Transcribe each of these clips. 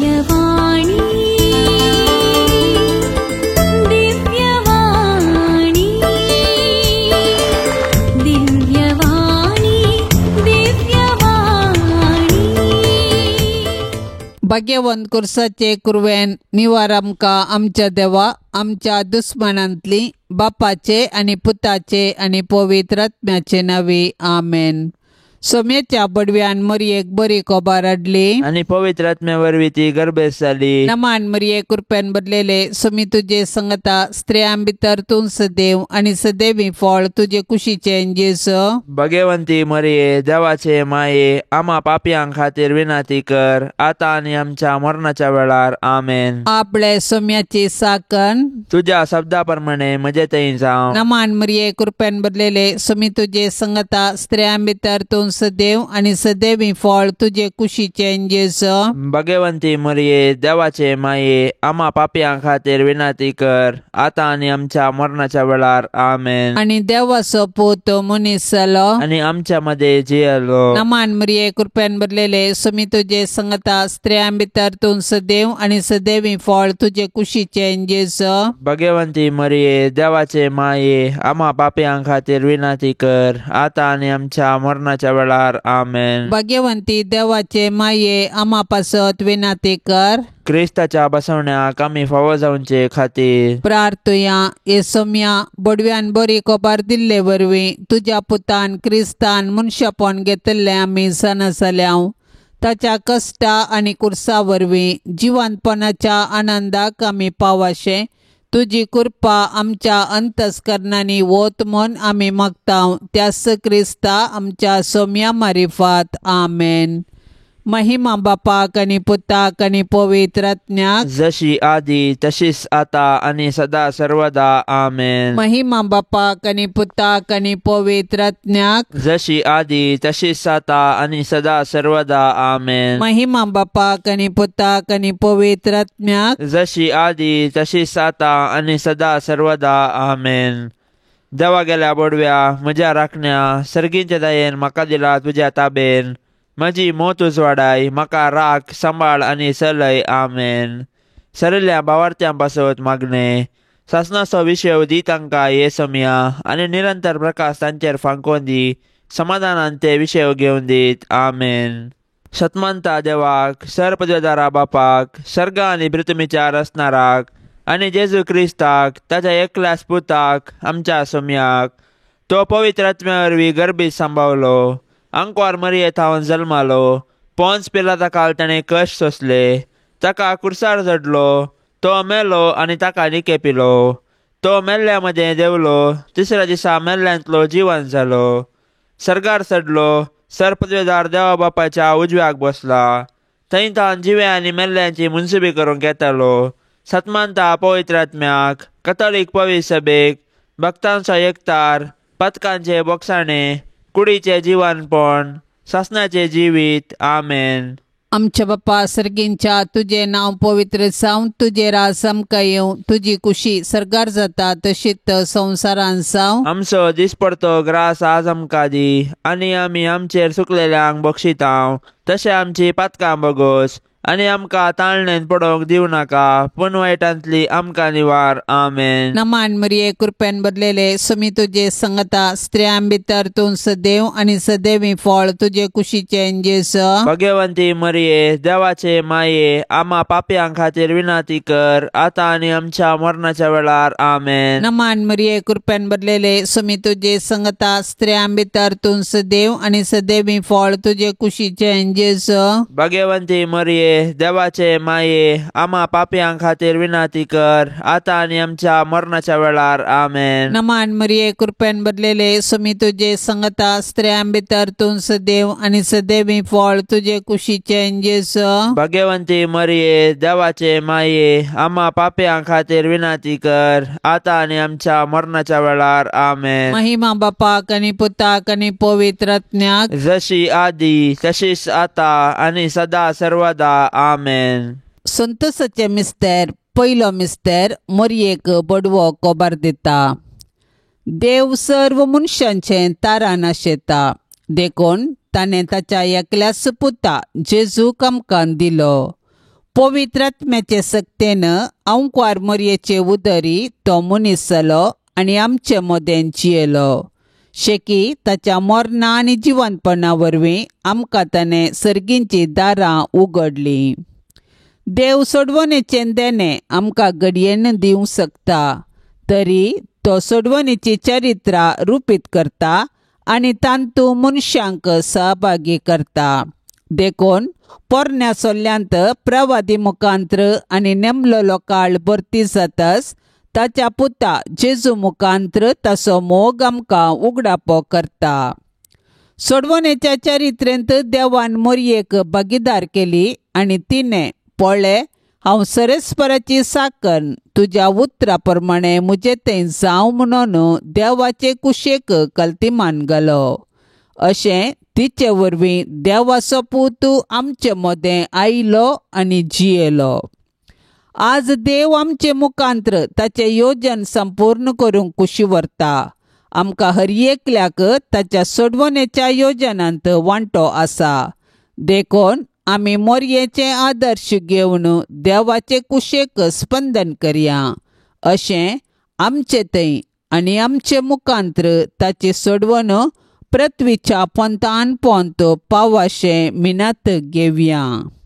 दिव्यवाणी दिव्यवाणी दिव्यवाणी दिव्यवाणी भाग्यवंत कुर्साचे कुरवेन निवार आमकां आमच्या देवा आमच्या दुस्मनांतली बापाचे आणि पुताचे आणि पवित्र आत्म्याचे नावे आमेन. सोम्याच्या बडव्यान मरियेक बरी कोबार हाडली आणि पवित्र आत्म्यावरवी ती गर्भेस जाली. नमान मरिये कृपेन बदलेले सोमी तुझे संगता स्त्रियां भितर तूं सदैव आणि सदैवी फळ तुझे कुशीचे जेसो. भाग्यवंती मरिये देवाचे माये आम्हा पापयां खातीर विनाती कर आता आणि आमच्या मरणाच्या वेळार आमेन. आपले सोम्याची साकन तुझ्या शब्दाप्रमाणे म्हजे थंय जावं. नमान मरिये कृपेन बदलेले सोमी तुझे संगता स्त्रियां भितर तूं सदैव आणि सदैवी फळ तुझे कुशीचे जेसो. भाग्यवंती मरिये देवाचे माये आम्हा पापयां खातीर विनाती कर आता आणि आमच्या मरणाच्या वेळार आमेन. आणि देवाचो पूत मनीस जालो आणि आमच्या मध्ये जियलो. नमान मरिये कृपेन बदलेले सोमी तुझे संगता स्त्रियां भितर तूं सदैव आणि सदैवी फळ तुझे कुशीचे जेसो. भाग्यवंती मरिये देवाचे माये आम्हा पापयां खातीर विनाती कर आता आणि आमच्या मरणाच्या वेळार आमेन. भाग्यवंती देवाचे माये आम्हा पासत विनाती कर. क्रिस्ताच्या बसवण्याक आमी फावो जावचे खातीर प्रार्थया ये सोम्या बडव्यान बरी कोबार दिल्ले वरवीं तुझ्या पुतान क्रिस्तान मनशापण घेतले आमी सणसल्याव ताच्या कष्टा आणि कुर्सा वरवीं जिवंतपणाच्या आनंदाक आमी पावाशे तुझी कृपा आमच्या अंतस्करणांनी वोत म्हूण आमी मागताव. त्यास क्रिस्ता आमच्या सोम्या मारिफात आमेन. महिमा बापाक आणि पुताक आणि पवित्र आत्म्याक जशी आदी तशीच आता आणि सदा सर्वदा आमेन. महिमा बापाक आणि पुताक आणि पवित्र आत्म्याक जशी आदी तशीच आता आणि सदा सर्वदा आमेन. महिमा बापाक आणि पुताक आणि पवित्र आत्म्याक जशी आदी तशीच आता आणि सदा सर्वदा आमेन. देवा गेल्या बडव्या म्हज्या राखण्या सर्गींच्या दयेन म्हाका दिला तुझ्या ताबेन म्हजी मोत उजवाडाय म्हाका राख सांबाळ आणि सलय आमेन. सरल्या भावार्थ्यां पासत मागणे सासनाचो विशय दी तांकां ये सोम्या आणि निरंतर प्रकाश तांचेर फांकोवन दी समाधानान ते विशय घेवन दीत आमेन. शतमंता देवाक सरपदवेदारा बापाक सर्गा आणि पृथ्वीच्या रचणाराक आणि जेजू क्रिस्ताक ताच्या एकल्याच पुताक आमच्या सोम्याक तो पवित्र आत्म्यावरवी गर्भीत सांबाळलो अंकवार मरिये थावन जल्मालो पोंच पिलाता काल ताणें कश्ट सोंसले ताका कुर्सार चडलो तो मेलो आणि ताका निकेपिलो तो मेल्ल्या मदें देवलो तिसऱ्या दिसा मेल्ल्यांतलो जिवंत जालो सर्गार चडलो सरपदवेदार देवा बापाच्या उजव्याक बसला थंय तावन जिवे आनी मेल्ल्यांची मुनसुबी करूंक येतालो. सतमानता पवित्र आत्म्याक कथोलीक पवित्र सभेक भक्तांचो एकतार पथकांचे बोगसाणे कुडीचे जिवनपण सासनाचे जिवीत आमेन. आमच्या बापा सर्गींच्या तुझे नाव पवित्र जावं तुझे राज आमकां येवं तुझी कुशी सर्गार जाता तशीच संवसारान जावं. आमचो दिसपडतो ग्रास आज आमकां दी आनी आमी आमचेर सुकलेल्यांक बक्षितांव तशें आमची पातकां बगोस आणि आमकां ताळणेन पडोवंक दिवं नाका पूण वायटांतली आमकां निवार आमेन. नमान मरिये कृपेन बदलेले सोमी तुझे संगता स्त्रियां भितर तूं सदैव आणि सदैवी फळ तुझे कुशीचे जेसो. भाग्यवंती मरिये देवाचे माये आम्हा पापयां खातीर विनाती कर आता आणि आमच्या मरणाच्या वेळार आमेन. नमान मरिये कृपेन बदलेले सोमी तुझे संगता स्त्रियां भितर तूं सदैव आणि सदैवी फळ तुझे कुशीचे जेसो. भाग्यवंती मरिये देवाचे माये आम्हा पापयां खातीर विनाती कर आता आणि आमच्या मरणाच्या वेळार आमेन. नमान मरिये कृपेन बदलेले सोमी तुझे संगता स्त्रियां भितर तूं सदैव आणि सदैवी फळ तुझे कुशीचे जेसो. भाग्यवंती मरिये देवाचे माये आम्हा पापयां खातीर विनाती कर आता आणि आमच्या मरणाच्या वेळार आमेन. महिमा बापाक आणि पुताक आणि पवित्र आत्म्याक जशी आदी तशीच आता आणि सदा सर्वदा आमेन. संतोषाचे मिस्तेर पयलो मिस्तेर मरियेक बडवो कोबार दिता. देव सर्व मनशांचे तारान आशेता देखून ताणें ताच्या एकल्याच पुता जेजूक आमकां दिलो. पवित्रात्म्याचे सक्तेनं अंकवार मोरयेचे उदरी तो मनीस जालो आनी आमचे मोदेन जियेलो. शेकी ताच्या मरणा आनी जिवंतपणा वरवीं आमकां ताणें सर्गींची दारां उगडलीं. देव सोडवणेचें देणें आमकां घडयेन दिवंक शकता, तरी तो सोडवणेची चरित्रां रुपीत करता आनी तांतू मनशांक सहभागी करता. देखून पोरण्या सोल्ल्यांत प्रवादी मुखांत्र आनी नेमलेलो काळ भरती जाताच ताच्या पुता जेजू मुखांत्र ताचो मोग आमकां उगडापो करता. सोडवणेच्या चरित्रेंत देवान मोरयेक भागीदार केली आनी तिणें पळय, हांव सरस्पराची साकन तुज्या उतरा प्रमाणे म्हजे थंय जावं म्हणून देवाचे कुशेक कल्तिमान घालो. अशें तिचे वरवीं देवाचो पूत आमचे मोदें आयलो आनी जियेलो. आज देव आमचे मुखांत्र ताचें योजन संपूर्ण करूंक कुशी व्हरता. आमकां हर एकल्याक ताच्या सोडवणेच्या योजनांत वांटो आसा. देखून आमी मोरयेचे आदर्श घेवन देवाचे कुशेक स्पंदन करया. अशें आमचे थंय आनी आमचे मुखांत्र ताची सोडवण पृथ्वीच्या पंतान पंत पावाशें मिनात घेवया.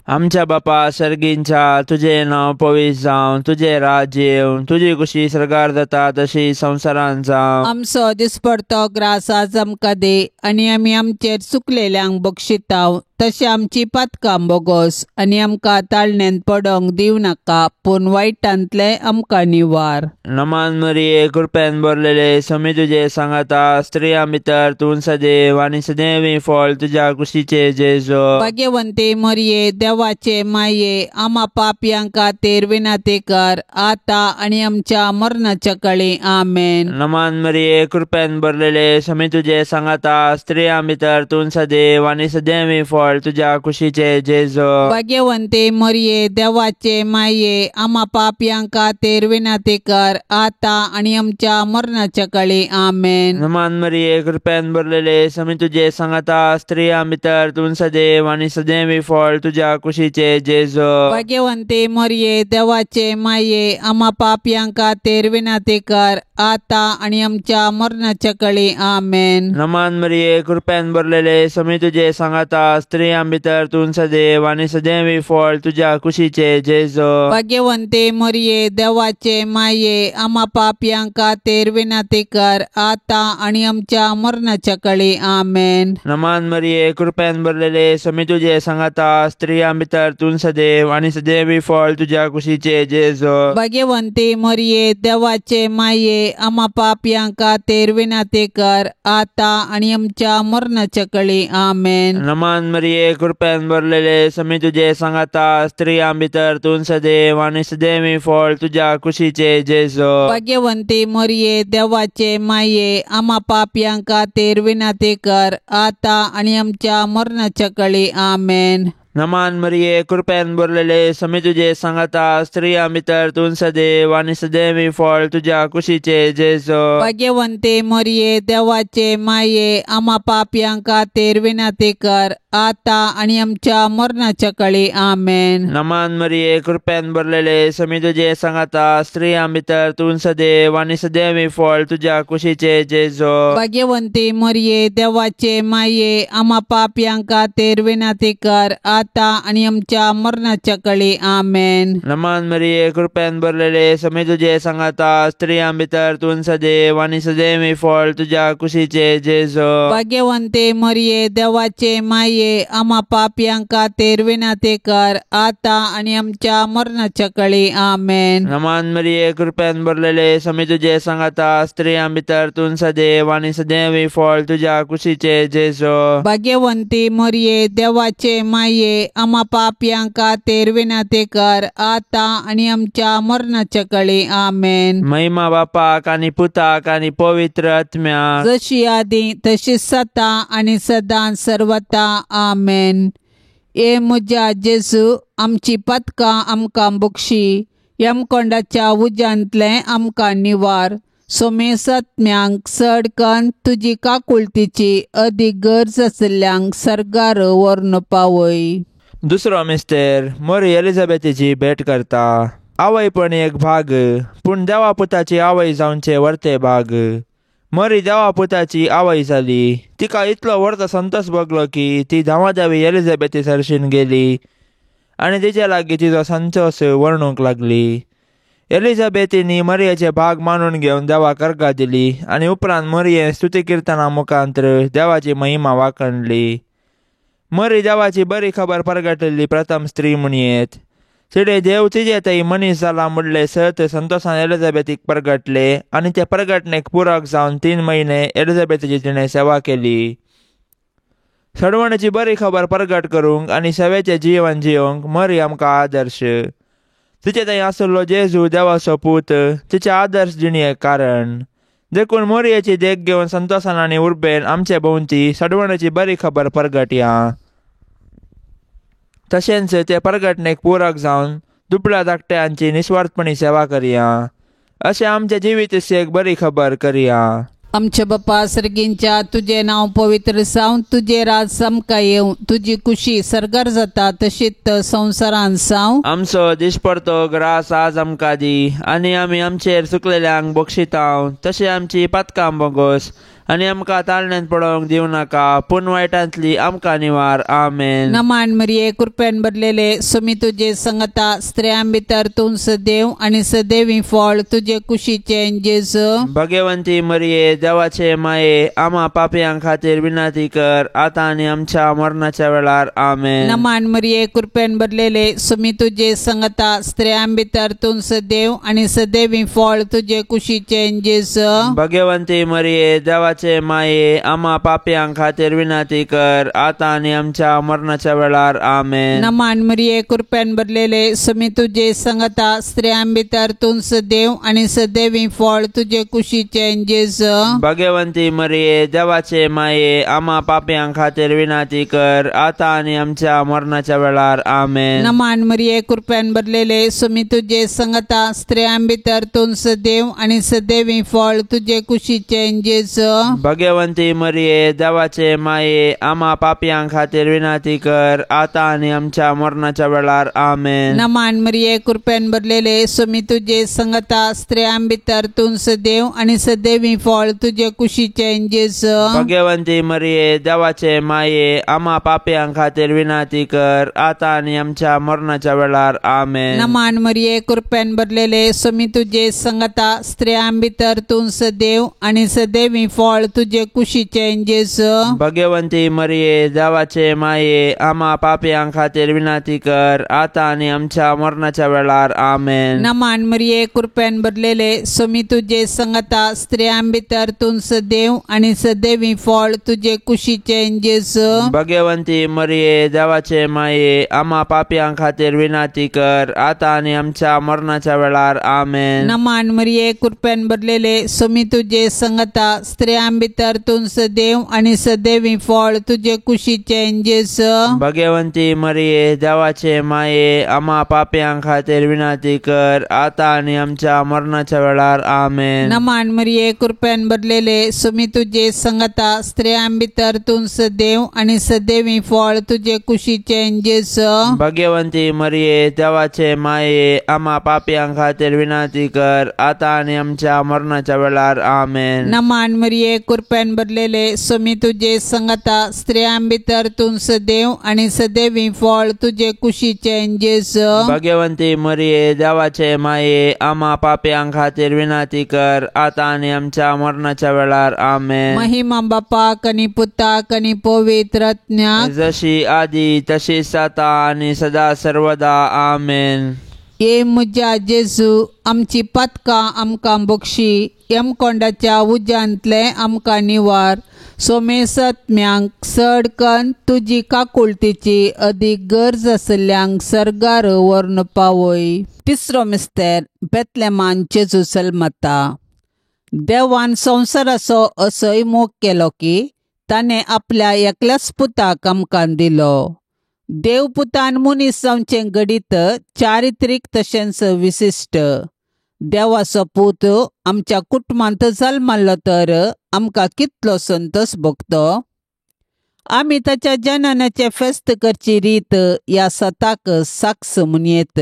आमच्या बापा सर्गींच्या, तुझे नांव पवित्र जावं, तुझे राज्य येवं, तुजी कुशी सरकार जाता तशी संवसारांत जावं. आमचो दिसपडतो ग्रास आज आमकां दे आनी आमी आमचेर चुकलेल्यांक बक्षितांव, तशें आमची पातकां बोगोस आनी आमकां ताळण्यांत पडोंक दिवं नाका, पूण वायटांतले आमकां निवार. नमान मरिये, कृपेन भरलेले, समी तुजे सांगाता, स्त्रियां भितर तूं सदैव आनी सदैवी फळ तुज्या कुशीचे जेजो. भाग्यवंते मरिये, देवाचे माये, आम्हा पापयांक खातीर विनंती कर, आता आनी आमच्या मरणाच्या काळी. आमेन. नमान मरिये, कृपेन भरलेले, समी तुजे सांगाता, स्त्रियां भितर तूं सदैव आनी सदैवी फळ तुझ्या कुशीचे जेजो. भाग्यवंते मरिये, देवाचे माये, आम्हा पापयांक खातीर विनंती कर, आता आनी आमच्या मरणाच्या काळी. आमेन. नमान मरिये, कृपेन भरलेले, समी तुजे सांगाता, स्त्रियां भितर तूं सदैव आनी सदैवी फळ तुझ्या कुशीचे जेजो. भाग्यवंते मरिये, देवाचे माये, आम्हा पापयांक खातीर विनंती कर, आता आनी आमच्या मरणाच्या काळी. आमेन. नमान मरिये, कृपेन भरलेले, समी तुजे सांगाता, स्त्रियां भितर तूं सदैव आनी सदैवी फळ तुझ्या कुशीचे जेजो. भाग्यवंते मरिये, देवाचे माये, आम्हा पापयांक खातीर विनंती कर, आता आनी आमच्या मरणाच्या काळी. आमेन. नमान मरिये, कृपेन भरलेले, समी तुजे सांगाता, स्त्रियां भितर तूं सदैव आनी सदैवी फळ तुझ्या कुशीचे जेजो. भाग्यवंते मरिये, देवाचे माये, आम्हा पापयांक खातीर विनंती कर, आता आनी आमच्या मरणाच्या काळी. आमेन. नमान मरिये, कृपेन भरलेले, समी तुजे सांगाता, स्त्रियां भितर तूं सदैव आनी सदैवी फळ तुझ्या कुशीचे जेजो. भाग्यवंते मरिये, देवाचे माये, आम्हा पापयांक खातीर विनंती कर, आता आनी आमच्या मरणाच्या काळी. आमेन. नमान मरिये, कृपेन भरलेले, समी तुजे सांगाता, स्त्रियां भितर तूं सदैव आनी सदैवी फळ तुझ्या कुशीचे जेजो. भाग्यवंते मरिये, देवाचे माये, आम्हा पापयांक खातीर विनंती कर, आता आनी आमच्या मरणाच्या काळी. आमेन. नमान मरिये, कृपेन भरलेले, समी तुजे सांगाता, स्त्रियां भितर तूं सदैव आनी सदैवी फळ तुझ्या कुशीचे जेजो. भाग्यवंते मरिये, देवाचे माये, आम्हा पापयांक खातीर विनंती कर, आता आनी आमच्या मरणाच्या काळी. आमेन. नमान मरिये, कृपेन भरलेले, समी तुजे सांगाता, स्त्रियां भितर तूं सदैव आनी सदैवी फळ तुझ्या कुशीचे जेजो. भाग्यवंते मरिये, देवाचे माये, आम्हा पापयांक खातीर विनंती कर, आता आनी आमच्या मरणाच्या काळी. आमेन. नमान मरिये, कृपेन भरलेले, समी तुजे सांगाता, स्त्रियां भितर तूं सदैव आनी सदैवी फळ तुझ्या कुशीचे जेजो. भाग्यवंती मरिये, देवाचे माये, आम्हा पापयांक खातीर विनंती कर, आता आनी आमच्या मरणाच्या काळी. आमेन. महिमा बापाक आनी पुताक आनी पवित्र आत्म्याक, जशी आदी तशी सता आनी सदां सर्वता. आमेन. ए म्हज्या जेजू, आमची पातकां आमकां बक्षी, यमकोंडाच्या उज्यांतले आमकां निवार. सोमेस आत्म्यांक सडकन तुजी काकुळतीची अदीक गरज आशिल्ल्यांक सर्गार व्हरून पावय. दुसरो मिस्तेर मोरी एलिझाबेथीची भेट करता. आवय पण एक भाग, पूण देवा पुताची आवय जावचे वर्ते भाग. मरी देवा पुताची आवय जाली. तिका इतलो व्हडलो संतोष भोगलो की ती धांवाधावी एलिझाबेथी सरशीन गेली आनी तिचे लागीं तिचो संतोष वर्णूंक लागली. एलिझाबेथीनी मरियेचे भाग मानून घेवन देवाक अर्घा दिली आनी उपरांत मरिये स्तुती किर्तना मुखांतर देवाची महिमा वाखणली. मरी देवाची बरी खबर परगटलेली प्रथम स्त्री म्हणयेत. तिडे देव तिजे थंय मनीस जाला म्हणले सत संतोषान एलिझाबेथीक परगटले आनी ते परगटणेक पुरक जावन 3 म्हयने एलिझाबेथीची तिणें सेवा केली. सडवणेची बरी खबर परगट करूंक आनी सेवेचें जीवन जियोंक मरी आमकां आदर्श. तिचे थंय आसलो जेजू देवाचो पूत तिचे आदर्श जिणेक कारण. देखून मोरयेची देख घेवन संतोषान आनी उर्बेन आमचे भोंवती सडवणेची बरी खबर परगटया. तशेंच ते परगटणेक पुरक जावन दुबळ्या धाकट्यांची निस्वार्थपणी सेवा करया. अशें आमचे जिवीत बरी खबर करया. आमचे बाप्पा सर्गींच्या तुझे नाव पवित्र जावं, तुझे राज समका येवं, तुझी खुशी सरकार जाता तशीच संवसारान जावं. आमचो दिसपडतो ग्रास आज आमकां दी आनी आमी आमचेर चुकलेल्यांक बक्षितांव तशें आमची पातकां बोगोस आनी आमकां ताळण्यांत पडोवंक दिवं नाका, पूण वायटांतली आमकां निवार. आमेन. नमान मरिये कृपेन भरलेले सुमी तुझे संगता स्त्रियां भितर तूं सदैव आनी सदैवी फळ तुझे कुशीचे जेजू. भगवंती मरिये देवाचे माये आम्हा पापयां खातीर विनंती कर आतां आनी आमच्या मरणाच्या वेळार. आमेन. नमान मरिये कृपेन भरलेले सुमी तुझे संगता स्त्रियां भितर तूं सदैव आनी सदैवी फळ तुझे कुशीचे जेजू. भगवंती मरिये देवाचे माये आम्हा पापयां खातीर विनंती कर आतां आनी आमच्या मरणाच्या वेळार. आमेन. नमान मरिये कृपेन भरलेले सुमी तुझे संगता स्त्रियां भितर तूं सदैव आनी सदैवी फळ तुझे कुशीचे जेजू. भगवंती मरिये देवाचे माये आम्हा पापयां खातीर विनंती कर आतां आनी आमच्या मरणाच्या वेळार. आमेन. नमान मरिये कृपेन भरलेले सुमी तुझे संगता स्त्रियां भितर तूं सदैव आनी सदैवी फळ तुझे कुशीचे जेजू. भगवंती मरिये देवाचे माये आम्हा पापयां खातीर विनंती कर आतां आनी आमच्या मरणाच्या वेळार. आमेन. नमान मरिये कृपेन भरलेले सुमी तुझे संगता स्त्रियां भितर तूं सदैव आनी सदैवी फळ तुझे कुशीचे जेजू. भगवंती मरिये देवाचे माये आम्हा पापयां खातीर विनंती कर आतां आनी आमच्या मरणाच्या वेळार. आमेन. नमान मरिये कृपेन भरलेले सुमी तुझे संगता स्त्रियां भितर तूं सदैव आनी सदैवी फळ तुझे कुशीचे जेजू. भगवंती मरिये देवाचे माये आम्हा पापयां खातीर विनंती कर आतां आनी आमच्या मरणाच्या वेळार. आमेन. नमान मरिये कृपेन भरलेले सुमी तुझे संगता स्त्रियां भितर तूं सदैव आनी सदैवी फळ तुझे कुशीचे जेजू. भगवंती मरिये देवाचे माये आम्हा पापयां खातीर विनंती कर आतां आनी आमच्या मरणाच्या वेळार. आमेन. नमान मरिये कृपेन भरलेले सुमी तुझे संगता स्त्रियां भितर तूं सदैव आनी सदैवी फळ तुझे कुशीचे जेजू. भगवंती मरिये देवाचे माये आम्हा पापयां खातीर विनंती कर आतां आनी आमच्या मरणाच्या वेळार. आमेन. नमान मरिये कृपेन भरलेले सुमी तुझे संगता स्त्रियां भितर तूं सदैव आनी सदैवी फळ तुझे कुशीचे जेजू. भगवंती मरिये देवाचे माये आम्हा पापयां खातीर विनंती कर आतां आनी आमच्या मरणाच्या वेळार. आमेन. नमान मरिये कृपेन भरलेले सुमी तुझे संगता स्त्रियां भितर तूं सदैव आनी सदैवी फळ तुझे कुशीचे जेजू. भगवंती मरिये देवाचे माये आम्हा पापयां खातीर विनंती कर आतां आनी आमच्या मरणाच्या वेळार. आमेन. महिमा बापाक आनी पुताक आनी पवित्र आत्म्याक जशी आदी तशीच आता आनी सदा सर्वदा. आमेन. ये म्हज्या जेजू आमची पातकां आमकां बक्षी, यमकोंडाच्या उज्यांतले आमकां निवार. सोमेसत्म्यांक सडकन तुजी काकुळतीची अदीक गरज आसल्यांक सरगार व्हरून पावय. तिसरो मिस्तेर बेतलेमान जेजू जल्मता. देवान संवसाराचो असोय मोग केलो की ताणें आपल्या एकल्याच पुताक आमकां दिलो. देवपुतान मनीस जावचें घडीत चारित्रीक तशेंच विशिश्ट. देवाचो पूत आमच्या कुटुंबांत जल्मालो तर आमकां कितलो संतोश भोगतो. आमी ताच्या जननाचे फेस्त करची रीत ह्या सताक साक्ष म्हूण येत.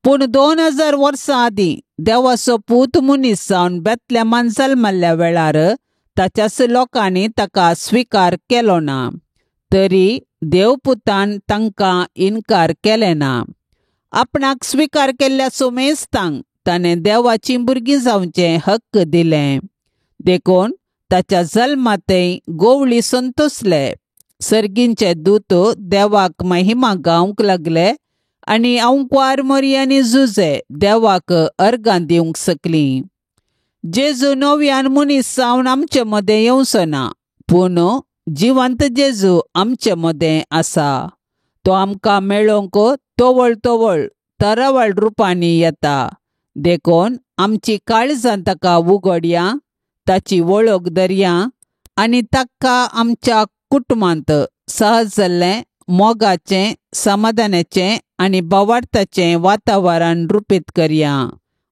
पूण 2000 वर्सां आदीं देवाचो पूत मनीस जावन बेतलेमान जल्मल्ल्या वेळार ताच्याच लोकांनी ताका स्विकार केलो ना. तरी देवपुतान तांकां इन्कार केले ना. आपणाक स्विकार केल्ल्याचो मेस्तांक ताणें देवाची भुरगीं जावचें हक्क दिलें. देखून ताच्या जल्मातय गोवळी संतोसले. सर्गींचे दूत देवाक महिमा गावंक लागले आनी आंवकार मरियानी जुजे देवाक अर्गां दिवंक सकलीं. जेजू नव्यान मनीस जावन आमचे मदें येवचो ना, पूण जिवंत जेजू आमचे मदें आसा. तो आमकां मेळोवंक तोवळ तोवळ तरावळ रुपांनी येता. देखून आमची काळजां ताका उगडया, ताची वळख धरया आनी ताका आमच्या कुटुंबांत सहज जाल्लें मोगाचें, समाधानाचें आनी भावार्थाचें वातावरण रुपीत करया.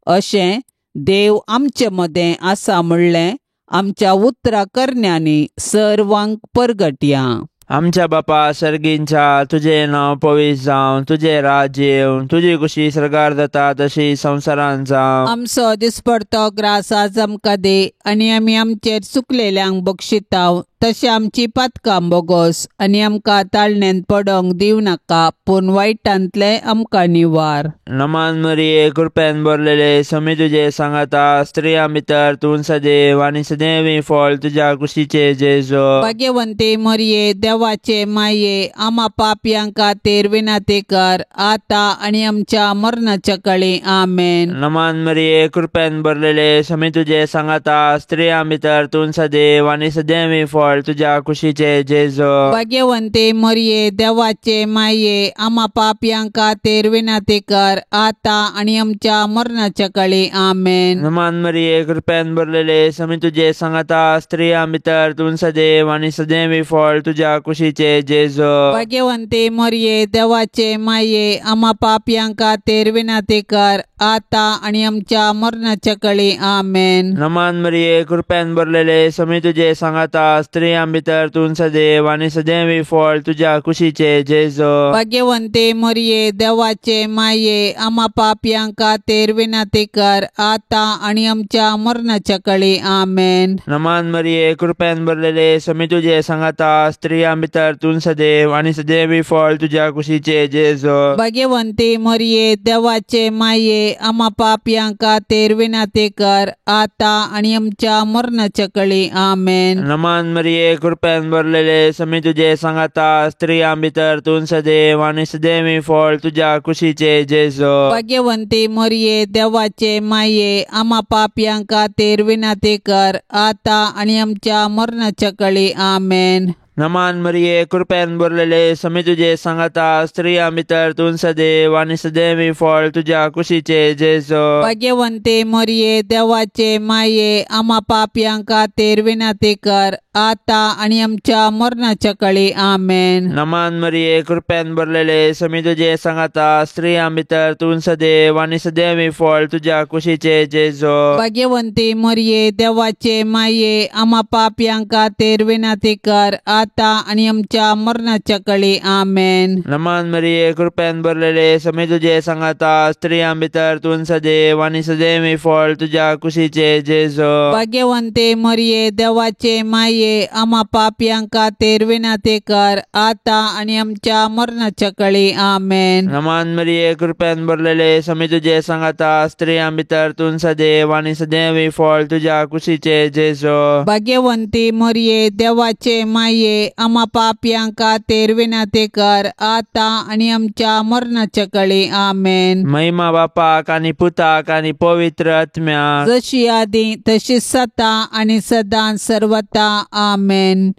अशें देव आमचे मदें आसा म्हणलें आमच्या उतरां करण्यांनी सर्वांक परगटया. आमच्या बापा सर्गींच्या, तुझें नांव पवित्र जावं, तुजें राज्य येवं, तुजी कुशी सरकार जाता तशी संवसारांत जावं. आमचो दिसपडतो ग्रास आज आमकां दे आनी आमी आमचेर चुकलेल्यांक बक्षितांव, तशें आमची पातकां बोगोस आनी आमकां ताळणेंत पडोंक दिव नाका, पूण वायटांतले आमकां निवार. नमान मरिये, कृपेन भरलेले, समी तुजे सांगाता, स्त्रियां भितर तूं सदैव आनी सदैवी फळ तुज्या कुशीचे जेजू. भाग्यवंते मरिये, देवाचे माये, आमा पापयांक खातीर विनंती कर, आतां आनी आमच्या मरणाच्या काळी. आमेन. नमान मरिये, कृपेन भरलेले, समी तुजे सांगाता, स्त्रियां भितर तूं सदैव आनी सदैवी फळ तुज्या कुशीचे जेजू. भाग्यवंते मरिये, देवाचे माये, आमा पापयांक खातीर विनंती कर, आतां आनी आमच्या मरणाच्या काळी. आमेन. नमान मरिये, कृपेन भरलेले, समी तुजे सांगाता, स्त्रियां भितर तूं सदैव आनी सदैवी फळ तुज्या कुशीचे जेजू. भाग्यवंते मरिये, देवाचे माये, आमा पापयांक खातीर विनंती कर, आतां आनी आमच्या मरणाच्या काळी. आमेन. नमान मरिये, कृपेन भरलेले, समी तुजे सांगाता, स्त्रियां भितर तूं सदैव आनी सदैवी फळ तुज्या कुशीचे जेजू. भाग्यवंते मरिये, देवाचे माये, आमा पापयांक खातीर विनंती कर, आतां आनी आमच्या मरणाच्या काळी. आमेन. नमान मरिये, कृपेन भरलेले, समी तुजे सांगाता, स्त्रियां भितर तूं सदैव आनी सदैवी फळ तुज्या कुशीचे जेजू. भाग्यवंते मरिये, देवाचे माये, आमा पापयांक खातीर विनंती कर, आतां आनी आमच्या मरणाच्या काळी. आमेन. नमान मरिये, कृपेन भरलेले, समी तुजे सांगाता, स्त्रियां भितर तूं सदैव आनी सदैवी फळ तुज्या कुशीचे जेजू. भाग्यवंते मरिये, देवाचे माये, आमा पापयांक खातीर विनंती कर, आतां आनी आमच्या मरणाच्या काळी. आमेन. नमान मरिये, कृपेन भरलेले, समी तुजे सांगाता, स्त्रियां भितर तूं सदैव आनी सदैवी फळ तुज्या कुशीचे जेजू. भाग्यवंते मरिये, देवाचे माये, आमा पापयांक खातीर विनंती कर, आतां आनी आमच्या मरणाच्या काळी. आमेन. नमान मरिये, कृपेन भरलेले, समी तुजे सांगाता, स्त्रियां भितर तूं सदैव आनी सदैवी फळ तुज्या कुशीचे जेजू. भाग्यवंते मरिये, देवाचे माये, आमा पापयांक खातीर विनंती कर, आतां आनी आमच्या मरणाच्या काळी. आमेन. नमान मरिये, कृपेन भरलेले, समी तुजे सांगाता, स्त्रियां भितर तूं सदैव आनी सदैवी फळ तुज्या कुशीचे जेजू. भाग्यवंते मरिये, देवाचे माये, आमा पापयांक खातीर विनंती कर, आतां आनी आमच्या मरणाच्या काळी. आमेन. नमान मरिये, कृपेन भरलेले, समी तुजे सांगाता, स्त्रियां भितर तूं सदैव आनी सदैवी फळ तुज्या कुशीचे जेजू. भाग्यवंते मरिये, देवाचे माये, आमा पापयांक खातीर विनंती कर, आतां आनी आमच्या मरणाच्या काळी. आमेन. महिमा बापाक आनी पुताक आनी पवित्र आत्म्याक, जशी आदीं तशीच सता आनी सदां सर्वता. आमेन.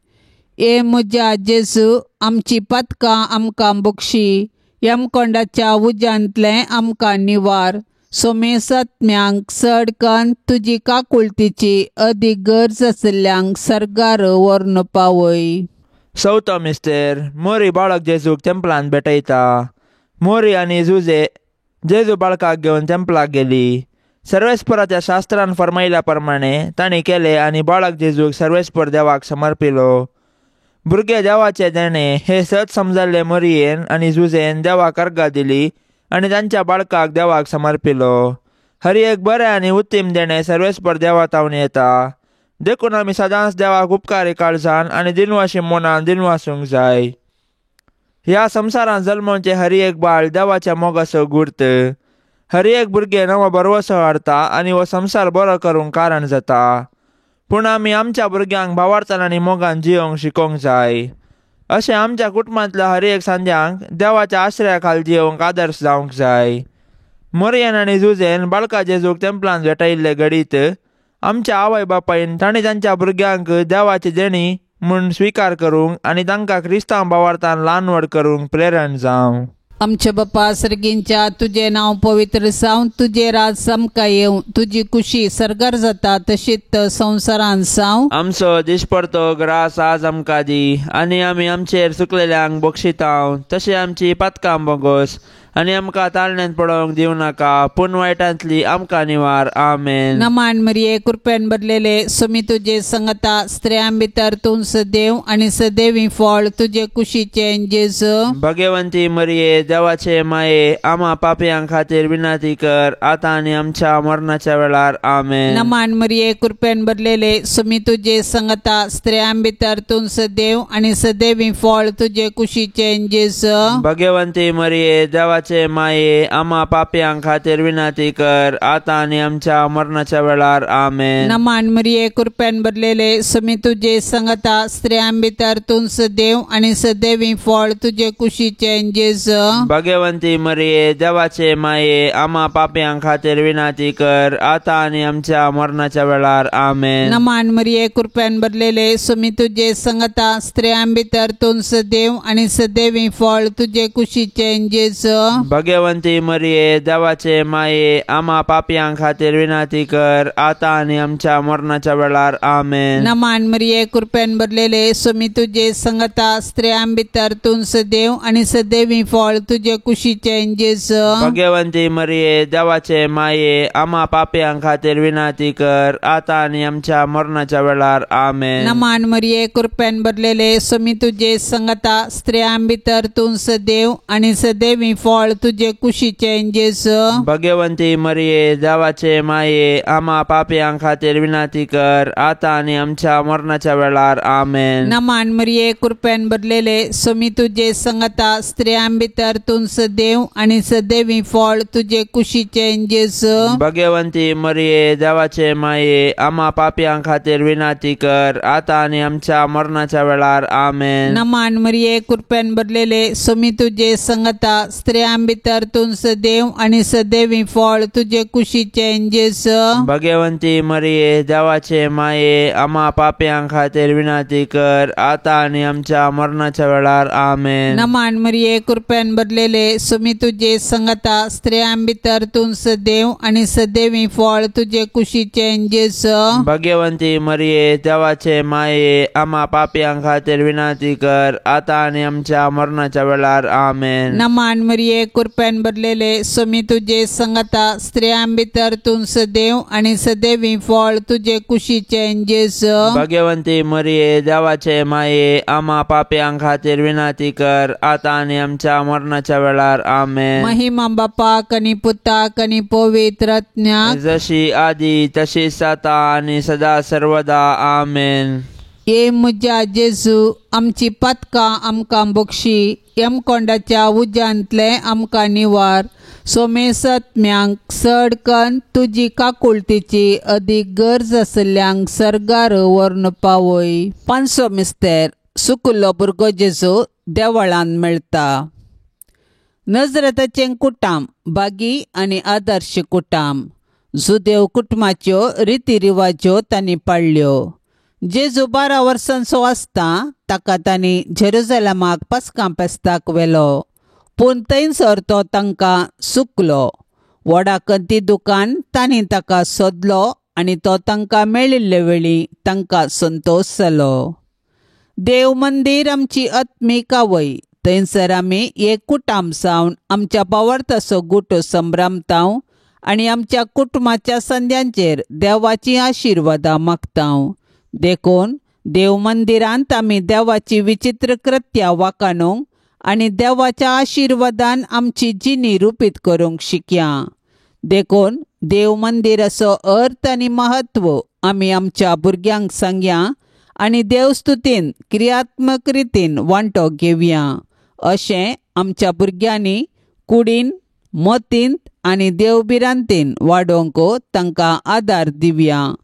ए म्हज्या जेजू, आमची पातकां आमकां बक्षी, यमकोंडाच्या उज्यांतले आमकां निवार. सोमेसात्म्यांक सडकन तुजी काकुळतीची अदीक गरज आशिल्ल्यांक सर्गार व्हरून पावय. चवथो मिस्तेर, मोरी बाळक जेजूक तेंपलांत भेटयता. मोरी आनी जुजे जेजू बाळकाक घेवन तेंपलाक गेली. सर्वेस्पराच्या शास्त्रान फरमायल्या प्रमाणे तांणी केले आनी बाळक जेजूक सर्वेस्पर देवाक समर्पिलो. भुरगे देवाचे देणे हे सत समजाल्ले मरयेन आनी जुजेन देवाक अर्घा दिली आनी तांच्या बाळकाक देवाक समर्पिलो. हर एक बरें आनी उत्तीम देणे सर्वेस्पर देवातावन येता. देखून आमी सदांच देवाक उपकारी काळजान आनी दिनवाशी मनान दिनवासूंक जाय. ह्या संवसारांत जल्मोवचे हर एक बाळ देवाच्या मोगाचो गुर्त. हर एक भुरगे नवो बरवसो हाडटा आनी हो संवसार बरो करूंक कारण जाता. पूण आमी आमच्या भुरग्यांक भावार्थान आनी मोगान जियोंक शिकोवंक जाय. अशें आमच्या कुटुंबांतल्या हर एक सांद्यांक देवाच्या आश्रया खाल जियोवंक आदर्श जावंक जाय. मरयेन आनी जुजेन बाळका जेजूक तेंपलांत भेटयिल्ले घडीत आमच्या आवय बापायन तांणी तांच्या भुरग्यांक देवाची देणी म्हूण स्विकार करूंक आनी तांकां क्रिस्तांव भावार्थान ल्हान व्हड करूंक प्रेरण जावं. आमचे बापा सर्गींच्या तुझे नाव पवित्र जावं, तुझे राज समका येवं, तुझी कुशी सरकार जाता तशीच संवसारांत जावं. आमचो दिसपडतो ग्रास आज आमकां दी आनी आमी आमचेर चुकलेल्यांक बक्षितांव तशें आमची पातकां बोगोस आनी आमकां ताळण्यांत पडोवंक दिवं नाका पूण वायटांतली आमकां निवार. आमेन. नमान मरिये कृपेन भरलेले सुमी तुझे संगता स्त्रियां भितर तूं सदैव आनी सदैवी फळ तुझे कुशीचे जेजू. भगवंती मरिये देवाचे माये आम्हा पापयां खातीर विनंती कर आतां आनी आमच्या मरणाच्या वेळार. आमेन. नमान मरिये कृपेन भरलेले सुमी तुझे संगता स्त्रियां भितर तूं सदैव आनी सदैवी फळ तुझे कुशीचे जेजू. भगवंती मरिये देवाचे माये आम्हा पापयां खातीर विनंती कर आतां आनी आमच्या मरणाच्या वेळार. आमेन. नमान मरिये कृपेन भरलेले सुमी तुझे संगता स्त्रियां भितर तूं सदैव आनी सदैवी फळ तुझे कुशीचे जेजू. भगवंती मरिये देवाचे माये आम्हा पापयां खातीर विनंती कर आतां आनी आमच्या मरणाच्या वेळार. आमेन. नमान मरिये कृपेन भरलेले सुमी तुझे संगता स्त्रियां भितर तूं सदैव आनी सदैवी फळ तुझे कुशीचे जेजू. भगवंती मरिये देवाचे माये आम्हा पापयां खातीर विनंती कर आतां आनी आमच्या मरणाच्या वेळार. आमेन. नमान मरिये कृपेन भरलेले सुमी तुझे संगता स्त्रियां भितर तूं सदैव आनी सदैवी फळ तुझे कुशीचे जेजू. भगवंती मरिये देवाचे माये आम्हा पापयां खातीर विनंती कर आतां आनी आमच्या मरणाच्या वेळार. आमेन. नमान मरिये कृपेन भरलेले सुमी तुझे संगता स्त्रियां भितर तूं सदैव आनी सदैवी फळ तुझे कुशीचे जेजू. भगवंती मरिये देवाचे माये आम्हा पापयां खातीर विनंती कर आतां आनी आमच्या मरणाच्या वेळार. आमेन. नमान मरिये कृपेन भरलेले सुमी तुझे संगता स्त्रियां भितर तूं सदैव आनी सदैवी फळ तुझे कुशीचे जेजू. भगवंती मरिये देवाचे माये आम्हा पापयां खातीर विनंती कर आतां आनी आमच्या मरणाच्या वेळार. आमेन. नमान मरिये कृपेन भरलेले सुमी तुझे संगता स्त्रियां भितर तूं सदैव आनी सदैवी फळ तुझे कुशीचे जेजू. भगवंती मरिये देवाचे माये आम्हा पापयां खातीर विनंती कर आतां आनी आमच्या मरणाच्या वेळार. आमेन. नमान मरिये कृपेन भरलेले सुमी तुझे संगता स्त्रियां भितर तूं सदैव आनी सदैवी फळ तुझे कुशीचे जेजू. भगवंती मरिये देवाचे माये आम्हा पापयां खातीर विनंती कर आतां आनी आमच्या मरणाच्या वेळार. आमेन. नमान मरिये कृपेन भरलेले सुमी तुझे संगता स्त्रियां भितर तूं सदैव आनी सदैवी फळ तुझे कुशीचे जेजू. भगवंती मरिये देवाचे माये आम्हा पापयां खातीर विनंती कर आतां आनी आमच्या मरणाच्या वेळार. आमेन. महिमा बापाक आनी पुताक आनी पवित्र आत्म्याक जशी आदी तशीच आता आनी सदा सर्वदा. आमेन. ये म्हज्या जेजू आमची पातकां आमकां बक्षी, यमकोंडाच्या उज्यांतले आमकां निवार. सोमेसत्म्यांक सडकन तुजी काकुळतीची अदीक गरज आसल्यांक सर्गार व्हरून पावय. पांचवो मिस्तेर सुकुल्लो भुरगो जेजू देवळांत मेळटा. नजरेताचें कुटाम बागी आनी आदर्श कुटाम. जुदेव कुटुंबाच्यो रिती रिवाज्यो तांणी पाळल्यो. जेजू 12 वर्सांचो आसता ताका तांणी जेरुसलेमाक पास्कां फेस्ताक व्हेलो, पूण थंयसर तो तांकां चुकलो. व्हडा कंती दुकान तांणी ताका सोदलो आनी तो तांकां मेळिल्ले वेळी तांकां संतोश जालो. देव मंदीर आमची आत्मीक आवय. थंयसर आमी एक कुटाम जावन आमच्या भावार्थाचो गुटो संभ्रमतांव आनी आमच्या कुटुंबाच्या संद्यांचेर देवाची आशिर्वादां मागतांव. देखून देव मंदिरांत आमी देवाची विचित्र कृत्यां वाकानूंक आनी देवाच्या आशिर्वादान आमची जिणी रुपीत करूंक शिकया. देखून देव मंदिराचो अर्थ आनी महत्व आमी आमच्या भुरग्यांक सांगया आनी देवस्तुतीन क्रियात्मक रितीन वांटो घेवया. अशें आमच्या भुरग्यांनी कुडीन, मतींत आनी देवबिरांतीन वाडोवंक तांकां आदार दिवया.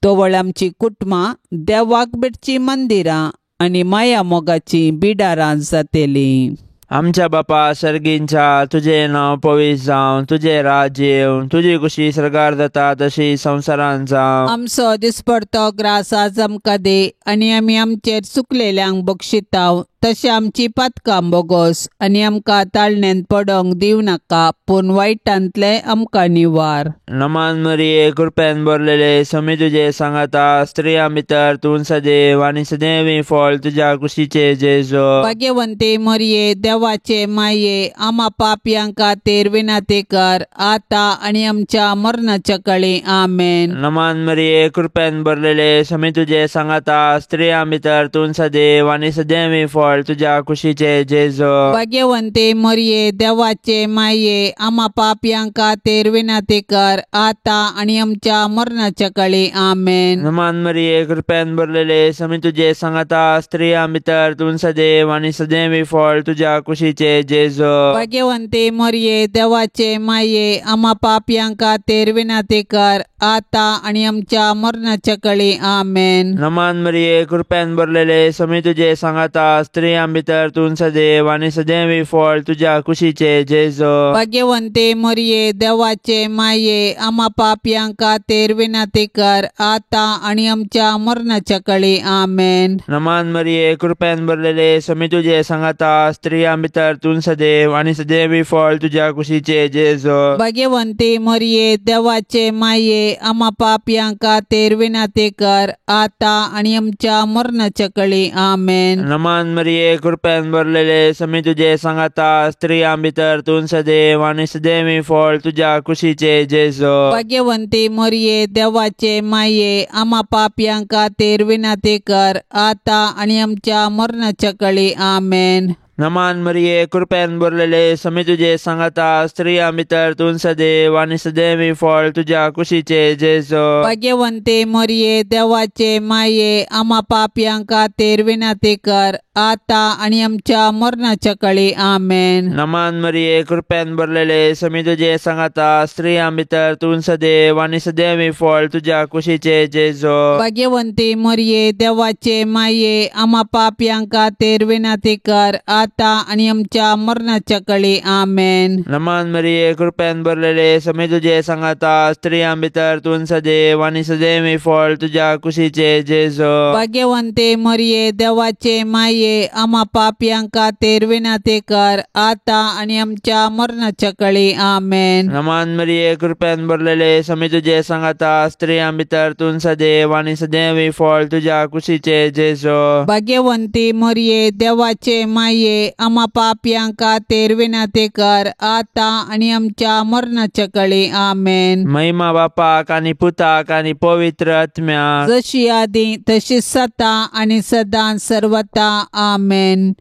तोवळ आमची कुटुंबां देवाक भेटची मंदिरां आनी माया मोगाची बिडारां जातेलीं. आमच्या बापा सर्गींच्या, तुझें नांव पवित्र जावं, तुझें राज्य येवं, तुजी कुशी सरकार जाता तशी संवसारांत जावं. आमचो दिसपडतो ग्रास आज आमकां दे आनी आमी आमचेर चुकलेल्यांक बक्षितांव, तशें आमची पातकां बोगोस आनी आमकां ताळण्यांत पडोंक दिव नाका, पूण वायटांतले आमकां निवार. नमान मरिये, कृपेन भरलेले, समी तुजे सांगाता, स्त्रियां भितर तूं सदैव आनी सदैवी फळ तुज्या कुशीचे जेजो. भाग्यवंते मरिये, देवाचे माये, आम्हा पापयांक खातीर विनंती कर, आतां आनी आमच्या मरणाच्या काळी. आमेन. नमान मरिये, कृपेन भरलेले, समी तुजे सांगाता, स्त्रियां भितर तूं सदैव आनी सदैवी फळ तुझ्या कुशीचे जेजो. भाग्यवंते मरिये, देवाचे माये, आम्हा पापयांक खातीर विनंती कर, आतां आनी आमच्या मरणाच्या काळी. आमेन. नमान मरिये, कृपेन भरलेले, समी तुजे सांगाता, स्त्रियां भितर तूं सदैव आनी सदैवी फळ तुझ्या कुशीचे जेजो. भाग्यवंते मरिये, देवाचे माये, आम्हा पापयांक खातीर विनंती कर, आतां आनी आमच्या मरणाच्या काळी. आमेन. नमान मरिये, कृपेन भरलेले, समी तुजे सांगाता, स्त्रियां भितर तूं सदैव आनी सदैवी फळ तुझ्या कुशीचे जेजो. भाग्यवंते मरिये, देवाचे माये, आम्हा पापयांक खातीर विनंती कर, आतां आनी आमच्या मरणाच्या काळी. आमेन. नमान मरिये, कृपेन भरलेले, समी तुजे सांगाता, स्त्रियां भितर तूं सदैव आनी सदैवी फळ तुझ्या कुशीचे जेजो. भाग्यवंते मरिये, देवाचे माये, आम्हा पापयांक खातीर विनंती कर, आतां आनी आमच्या मरणाच्या काळी. आमेन. नमान मरिये, कृपेन भरलेले, समी तुजे सांगाता, स्त्रियां भितर तूं सदैव आनी सदैवी फळ तुझ्या कुशीचे जेजो. भाग्यवंते मरिये, देवाचे माये, आम्हा पापयांक खातीर विनंती कर, आतां आनी आमच्या मरणाच्या काळी. आमेन. नमान मरिये, कृपेन भरलेले, समी तुजे सांगाता, स्त्रियां भितर तूं सदैव आनी सदैवी फळ तुझ्या कुशीचे जेजो. भाग्यवंते मरिये, देवाचे माये, आम्हा पापयांक खातीर विनंती कर, आतां आनी आमच्या मरणाच्या काळी. आमेन. नमान मरिये, कृपेन भरलेले, समी तुजे सांगाता, स्त्रियां भितर तूं सदैव आनी सदैवी फळ तुझ्या कुशीचे जेजो. भाग्यवंते मरिये, देवाचे माये, आम्हा पापयांक खातीर विनंती कर, आतां आनी आमच्या मरणाच्या काळी. आमेन. नमान मरिये, कृपेन भरलेले, समी तुजे सांगाता, स्त्रियां भितर तूं सदैव आनी सदैवी फळ तुझ्या कुशीचे जेजो. भाग्यवंते मरिये, देवाचे माये, आम्हा पापयांक खातीर विनंती कर, आतां आनी आमच्या मरणाच्या काळी. आमेन. नमान मरिये, कृपेन भरलेले, समी तुजे सांगाता, स्त्रियां भितर तूं सदैव आनी सदैवी फळ तुझ्या कुशीचे जेजो. भाग्यवंती मरिये, देवाचे माये, आम्हा पापयांक खातीर विनंती कर, आतां आनी आमच्या मरणाच्या काळी. आमेन. महिमा बापाक आनी पुताक आनी पवित्र आत्म्याक, जशी आदी तशीच सता आनी सदां सर्वता. आमेन.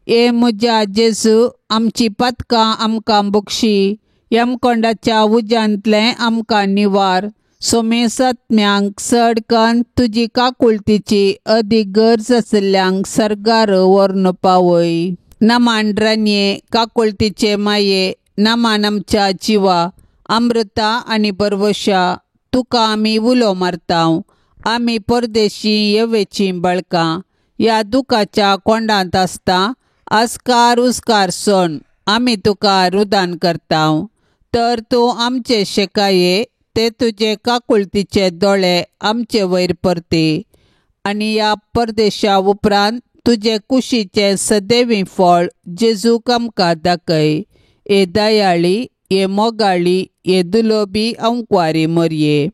ए म्हज्या जेजू, आमची पातकां आमकां बक्षी, यमकोंडाच्या उज्यांतले आमकां निवार. सोमेस आत्म्यांक सडकन तुजी काकुळतीची अदीक गरज आशिल्ल्यांक सर्गार व्हरून पावय. नमांड्रान्ये, काकुळतीचे माये, नमान आमच्या जिवा, अमृता आनी परवशा, तुका आमी उलो मारतांव. आमी परदेशी येवेची बाळकां ह्या दुखाच्या कोंडांत आसता. आस्कार उस्कार सोन आमी तुका रुदान करतांव. तर तूं आमचे शेकाये, ते तुजे काकुळतीचे दोळे आमचे वयर परते, आनी ह्या परदेशा उपरांत तुजे कुशीचे सदैवी फळ जेजूक आमकां दाखय. ए दयाळी, ए मोगाळी, ए दुलोबी अंकवारी मरये,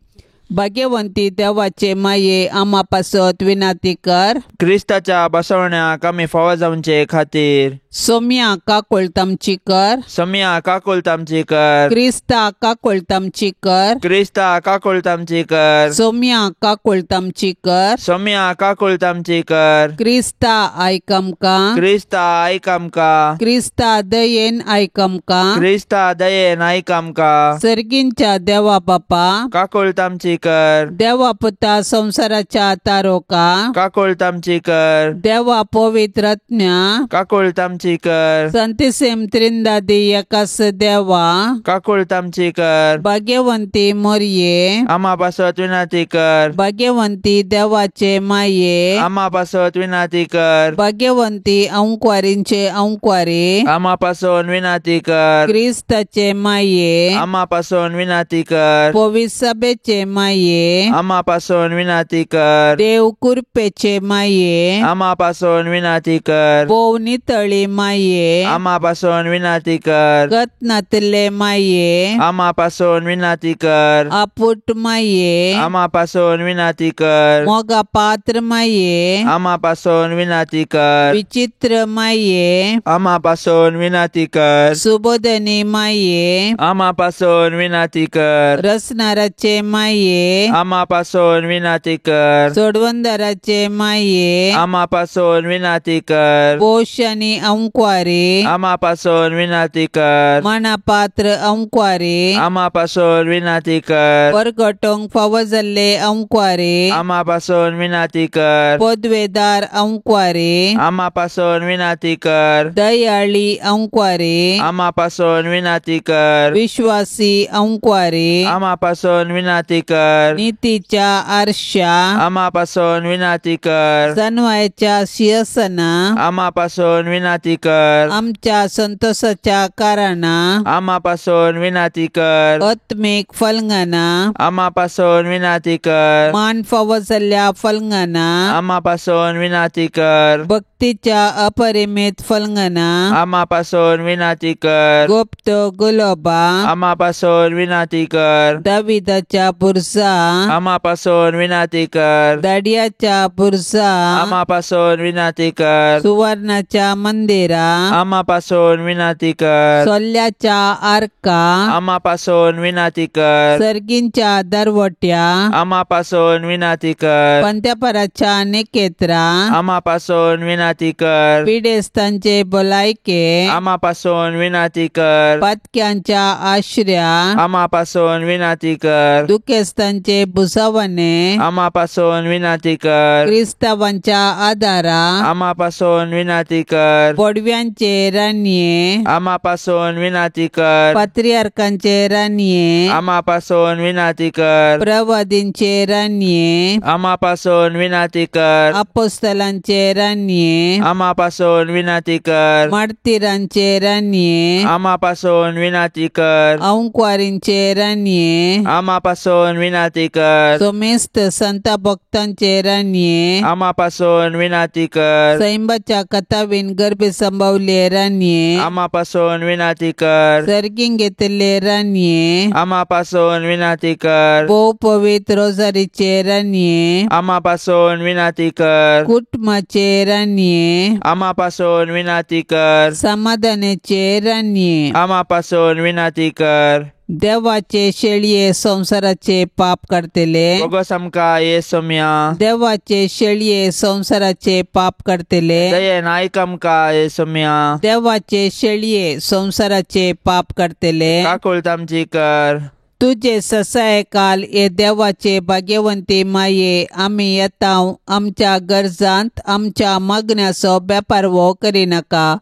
भाग्यवंती देवाचे माये आम्हा पासत विनंती कर. क्रिस्ताच्या बसवण्या कमी फावो जावचे खातीर सोम्या काकोळ तामची कर. सोम्या काकोल तामची कर. क्रिस्ता काकोळ तामची कर. क्रिस्ता काकोल तामची कर. सोम्या काकोळ तामची कर. सोम्या काकोल तामची कर. क्रिस्ता आयक आमकां. क्रिस्ता आयक आमकां. क्रिस्ता दयेन आयक आमकां. क्रिस्ता दयेन आयक आमकां. सर्गींच्या देवा बापा काकोल तामची कर. देवा पुता संसाराच्या तारोका काकोल तामची कर. देवा पवित्रत्म्या काकोल तामची कर. संतिसेम त्रिंदादी एकास देवा काकोल तामची कर. भाग्यवंती मोरये आम्हा पासत विनंती कर. भाग्यवंती देवाचे माये आम्हा पासत विनंती कर. भाग्यवंती अंकुवारींचे अंकुवारी आम्हा पासून विनंती कर. क्रिस्ताचे माये आम्हा पासून विनंती कर. पवित्र सभेचे माये आम्हा पासून विनंती कर. देव कृपेचे माये आम्हा पासून विनंती कर. बोव नितळी माये आम्हा पासून विनंती कर. गतनातले माये आम्हा पासून विनंती कर. आपुट माये आम्हा पासून विनंती कर. मोगा पात्र माये आम्हा पासून विनंती कर. विचित्र माये आम्हा पासून विनंती कर. सुबोधनी माये आम्हा पासून विनंती कर. रसनाराचे माये आम्हा पासून विनंती कर. सोडवंदराचे माये आम्हा पासून विनंती कर. पोषणी अंकुवारी आम्हा पासून विनंती कर. मनापात्र अंकुवारी आम्हा पासून विनंती कर. परगटोंक फावो जाल्ले अंकुवारी आम्हा पासून विनंती कर. पदवेदार अंकुवारी आम्हा पासून विनंती कर. दयाळी अंकुवारी आम्हा पासून विनंती कर. विश्वासी अंकुवारी आम्हा पासून विनंती कर. नीतीच्या आरशा आम्हा पासून विनंती कर. सन्वयाच्या सिंहासना आम्हा पासून विनंती कर. आमच्या संतोषाच्या कारणा आम्हा पासून विनंती कर. आत्मिक फलंगना आम्हा पासून विनंती कर. मान फावो जाल्ल्या फलंगना आम्हा पासून विनंती कर. भक्तीच्या अपरिमित फलंगना आम्हा पासून विनंती कर. गुप्त गुलोबा आम्हा पासून विनंती कर. दाविदाच्या बुरजा आम्हा पासून विनंती कर. दाडियाच्या बुरजा आम्हा पासून विनंती कर. सुवर्णाच्या मंदिरा आम्हा पासून विनंती कर. सोल्ल्याच्या आर्का आम्हा पासून विनंती कर. सर्गींच्या दरवट्या आम्हा पासून विनंती कर. पंत्यापराच्या नेकेत्रा आम्हा पासून विनंती कर. पिडेस्तांचे भलायके आम्हा पासून विनंती कर. पातक्यांच्या आश्र्या आम्हा पासून विनंती कर. दुखेस्तांचे बुसावणे आम्हा पासून विनंती कर. क्रिस्तावांच्या आदारा आम्हा पासून विनंती कर. पडव्यांचे रान्ये आम्हा पासून विनंती कर. पात्रियार्कांचे रान्ये आम्हा पासून विनंती कर. प्रवादींचे रान्ये आम्हा पासून विनंती कर. अपोस्तलांचे रान्ये आम्हा पासून विनंती कर. मार्तिरांचे रान्ये आम्हा पासून विनंती कर. अंकुवारींचे रान्ये आम्हा पासून विनंती कर. सोमेस्त संत भक्तांचे रान्ये आम्हा पासून विनंती कर. सैंबाच्या कथावीन गर्भे संभवले रान्ये आम्हा पासून विनंती कर. सर्गीन घेतले रान्ये आम्हा पासून विनंती कर. भोव पवित्र रोजारीचे रान्ये आम्हा पासून विनंती कर. कुटुंबाचे रान्ये आम्हा पासून विनंती कर. समाधानाचे रान्ये आम्हा पासून विनंती कर. देवाचे शेळये संसाराचे पाप करतले बोगस आमकां येसुम्या. देवाचे शेळये संसाराचे पाप करतले दयेन आयक आमकां येसुम्या. देवाचे शेळये संसाराचे पाप करतले काकूळ तामची कर. तुझे ससाय काल ये देवाचे भाग्यवंती माये आम्ही येताव आमच्या गरजांत आमच्या मागण्याचो बेपार वो करिनाका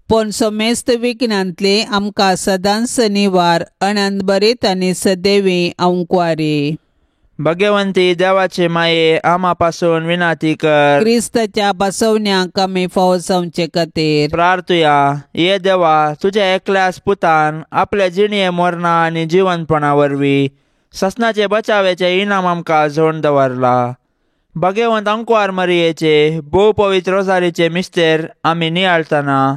पण सोमेस्त विघ्नांतली आमकां सदांच निवार अनंत बरीत आनी सदैवी अंकुवारी. भाग्यवंती देवाचे माये आम्हा पासून विनंती कर. क्रिस्ताच्या बसवण्यांक आमी फावो जावचे खातीर प्रार्थुया. ये देवा तुझ्या एकल्याच पुतान आपल्या जिणये मरणा आनी जिवंतपणा वरवीं ससनाचे बचावेचे इनाम आमकां जोडून दवरला. भाग्यवंत अंकुवार मरियेचे भोव पवित्र रोजारीचे मिस्तेर आमी नियाळतना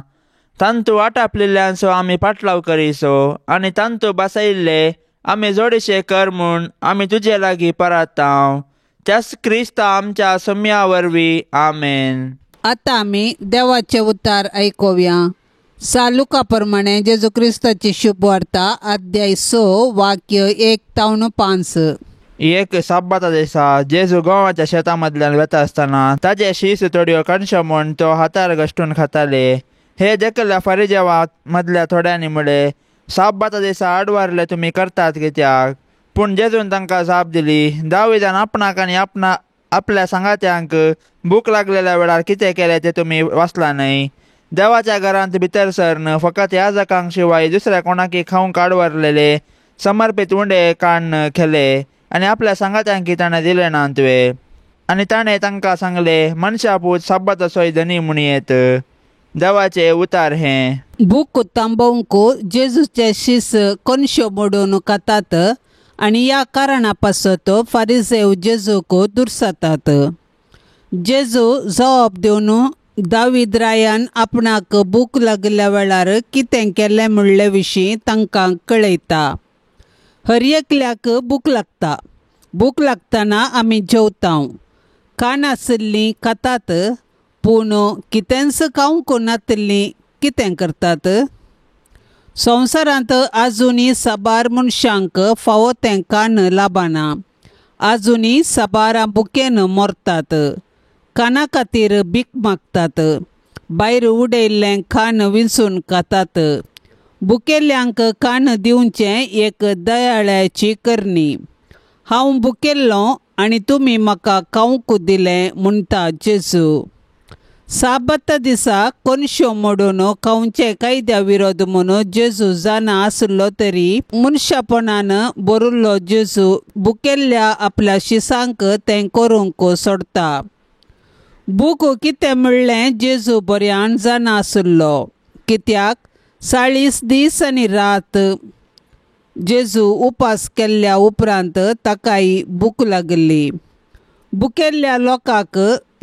तांतू आटापलेल्यांचो आमी पाटलाव करिसो आनी तांतू बसयिल्ले आमी जोडशे कर म्हूण आमी तुजे लागीं परतांव. त्याच क्रिस्त आमच्या सोम्या वरवीं. आमेन. आता आमी देवाचे उतार ऐकूया. सालुका प्रमाणे जेजू क्रिस्ताची शुभ वार्ता अध्याय 6 वाक्य 1-5. एक साब्बाता दिसा जेजू गोवाच्या शेतामदल्यान वेता आसतना ताजे शीस थोड्यो कणश्यो म्हूण तो हातार घश्टून खाताले. हे देखल्या फारिजेवा मदल्या थोड्यांनी म्हळे, साब्बाता दिसा आडवारले तुमी करतात कित्याक? पूण जेजून तांकां जाप दिली, दाविदान आपणाक आनी आपल्या सांगात्यांक भूक लागलेल्या वेळार कितें केलें तें तुमी वाचला न्हय? देवाच्या घरांत भितर सरन फकत याजकांक शिवाय दुसऱ्या कोणाकी खावंक आडवारलेले समर्पीत उंडे काण्ण केले आनी आपल्या सांगात्यांकी ताणें दिले ना तुवें. आनी ताणें तांकां सांगले, मनशा पूत साब्बाताचोय धनी म्हूण येत. देवाचे उतार हें. भूक तांबवंक जेजूचे शीस कणश्यो मोडून खातात आनी ह्या कारणा पासत फारिजेव जेजूक दुर्सातात. जेजू जबाब दिवन दावीद रायान आपणाक भूक लागल्या वेळार कितें केलें म्हणले विशीं तांकां कळयता. हर एकल्याक भूक लागता. भूक लागतना आमी जेवतांव. कान आसलीं खातात, पूण कितेंच खावंक नातलीं कितें करतात? संवसारांत आजुनी साबार मनशांक फावो तें कान लाभना. आजुनी साबार भुकेन मरतात. काना खातीर भीक मागतात. भायर उडयल्लें खान विंचून खातात. भुकेल्ल्यांक कान दिवचें एक दयाळ्याची करणी. हांव भुकेल्लो आनी तुमी म्हाका खावंक दिलें म्हणटा जेजू. साबत दिसा कणश्यो मोडून खावचे कायद्या विरोध म्हणून जेजू जाणा आसलो तरी मनशापणान भरिल्लो जेजू भुकेल्ल्या आपल्या शिसांक तें करूंक सोडता. भूक कितें म्हणलें जेजू बऱ्यान जाणा आसलो, कित्याक 40 दीस आनी रात जेजू उपास केल्ल्या उपरांत ताकाय भूक लागली. भुकेल्ल्या लोकांक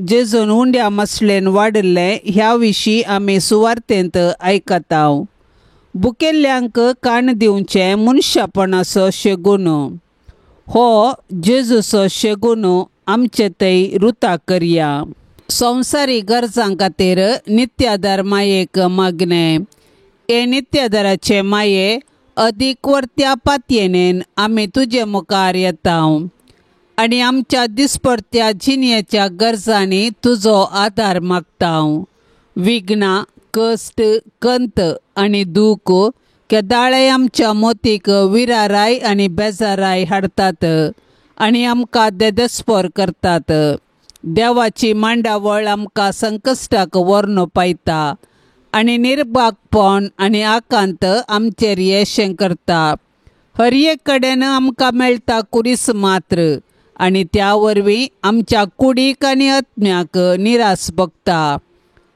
जेजून उंड्या मसलेन वाडले ह्या विशीं आमी सुवार्तेंत आयकतांव. भुकेल्ल्यांक कान दिवचें मनशापणाचो शेगून. हो जेजूचो शेगून आमचे थंय रुता करया. संवसारी गरजां खातीर नित्यादार मायेक मागणें. हे नित्यादाराचे माये अदीक वर्त्या पातयेनेन आमी तुजे मुखार येतांव आनी आमच्या दिसपडत्या जिणेच्या गरजांनी तुजो आदार मागतांव. विघ्नां, कश्ट, कंत आनी दूख केदाळे आमच्या मोतीक विराराय आनी बेजाराय हाडटात आनी आमकां देदस्पर करतात. देवाची मांडावळ आमकां संकश्टाक व्हरून पायता आनी निर्भागपण आनी आकांत आमचेर येशें करता. हर एक कडेन आमकां मेळटा कुरीस मात्र आनी त्या वरवीं आमच्या कुडीक आनी आत्म्याक निरास भोगता.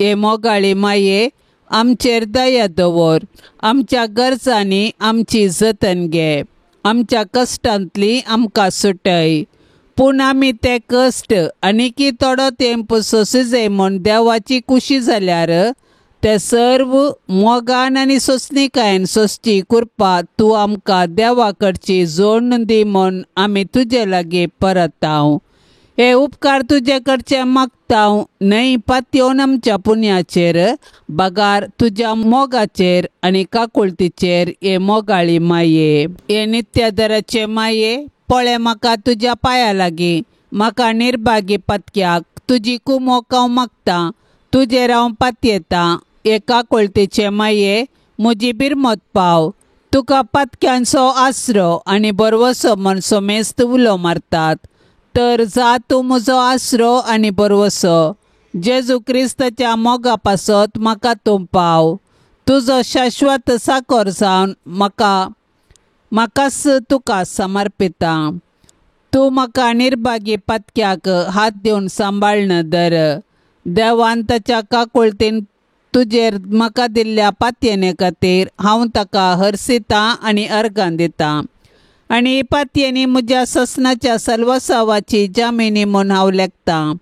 हे मोगाळी माये आमचेर दया दवर. आमच्या गरजांनी आमची जतन घे. आमच्या कश्टांतली आमकां सुटय. पूण आमी ते कश्ट आनीकी थोडो तेंप सोंसजे म्हूण देवाची खुशी जाल्यार ते सर्व मोगान आनी सोंसणीकायेन सोंसची कृपा तूं आमकां देवा कडची जोडून दी म्हूण आमी तुजे लागीं परतांव. हे उपकार तुजे कडचे मागतांव न्हय पातयेवन आमच्या पुण्याचेर, बगार तुज्या मोगाचेर आनी काकुळतीचेर हे मोगाळी माये. हे नित्यादाराचे माये, पळय म्हाका तुज्या पांया लागीं, म्हाका निर्भागी पातक्याक तुजी कुमोक हांव मागतां. तुजेर हांव पातयेतां. एका कोळतेचे माये म्हजी बिरमत पाव. तुका पातक्यांचो आसरो आनी बरवसो म्हण सोमेस्त उलो मारतात. तर जा तूं म्हजो आसरो आनी बरवसो. जेजू क्रिस्ताच्या मोगा पासत म्हाका तूं पाव. तुजो शाश्वत साकोर जावन म्हाकाच तुका समर्पितां. तूं म्हाका निर्भागी पातक्याक हात दिवन सांबाळन धर. देवान ताच्या काकुळतीन तुजेर म्हाका दिल्ल्या पातयेने खातीर हांव ताका हरसितां आनी अर्गां दितां. आनी पातयेनी म्हज्या ससनाच्या सर्वसावाची जामिनी म्हूण हांव लेखतां.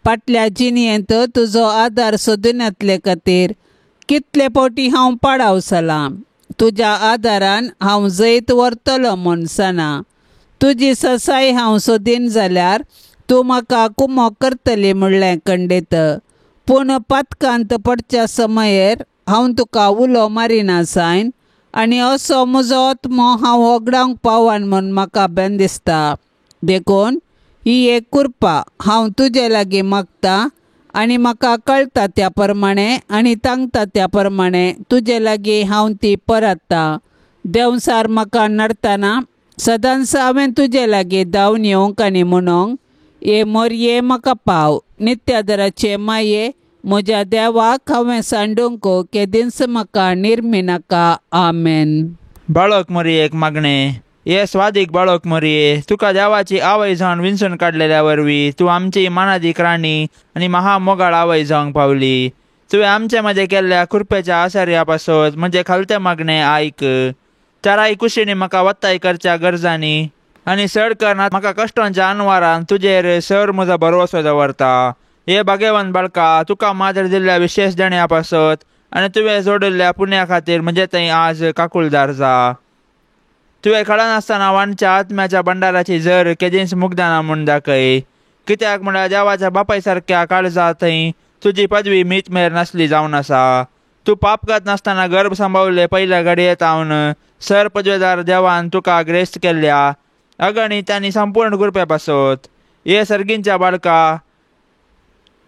फाटल्या जिणयेंत तुजो आदार सोदून येतले खातीर कितले फावटी हांव पाडाव जालां. तुज्या आदारान हांव जैत व्हरतलो म्हूण सना. तुजी ससाय हांव सोदीन जाल्यार तूं म्हाका कुमो करतली म्हणलें खंडीत. पूण पातकांत पडच्या समयेर हांव तुका उलो मारिना सायन आनी असो म्हजो आत्मो हांव वगडावंक पावान म्हूण म्हाका बेन दिसता. देखून ही एक कृपा हांव तुजे लागीं मागतां आनी म्हाका कळटा त्या प्रमाणे आनी तांगता त्या प्रमाणे तुजे लागीं हांव ती परततां. देंवसार म्हाका नडतना सदांच हांवें तुजे लागीं धांवन येवंक आनी म्हणूंक हे मोरये म्हाका पाव. नित्यादराचे माये म्हज्या देवाक हांवें सांडूंक केदींच म्हाका निर्मी नाका. आमेन. बाळक मोरयेक मागणें. हे स्वादीक बाळक मोरये, तुका देवाची आवय जावन विंचून काडलेल्या वरवीं तूं आमची मानादीक राणी आनी महामोगाळ आवय जावंक पावली. तुवें आमचे मदें केल्ल्या कृपेच्या आसार्या पासत म्हजें खालतें मागणें आयक. चाराय कुशीनी म्हाका वत्ताय करच्या गरजांनी आनी चड करना म्हाका कश्टांच्या अनवारान तुजेर सर म्हजो भरवसो दवरता. हे भाग्यवान बाळका, तुका माजर दिल्ल्या विशेष देण्या पासत आनी तुवें जोडिल्ल्या पुण्या खातीर म्हणजे थंय आज काकुळदार जा. तुवें कळनासतना वांच्या आत्म्याच्या भंडाराची झर केदींच मुग्दाना म्हूण दाखय. कित्याक म्हळ्यार देवाच्या बापाय सारक्या काळजा थंय तुजी पदवी मीठ मेर नासली जावन आसा. तूं पाप करत नासतना गर्भ सांबाळिल्ले पयल्या घडयेंत हांवन सर पदवेदार देवान तुका ग्रेस्त केल्ल्या अगणित आनी संपूर्ण कृपे पासत. हे सर्गींच्या बाळका,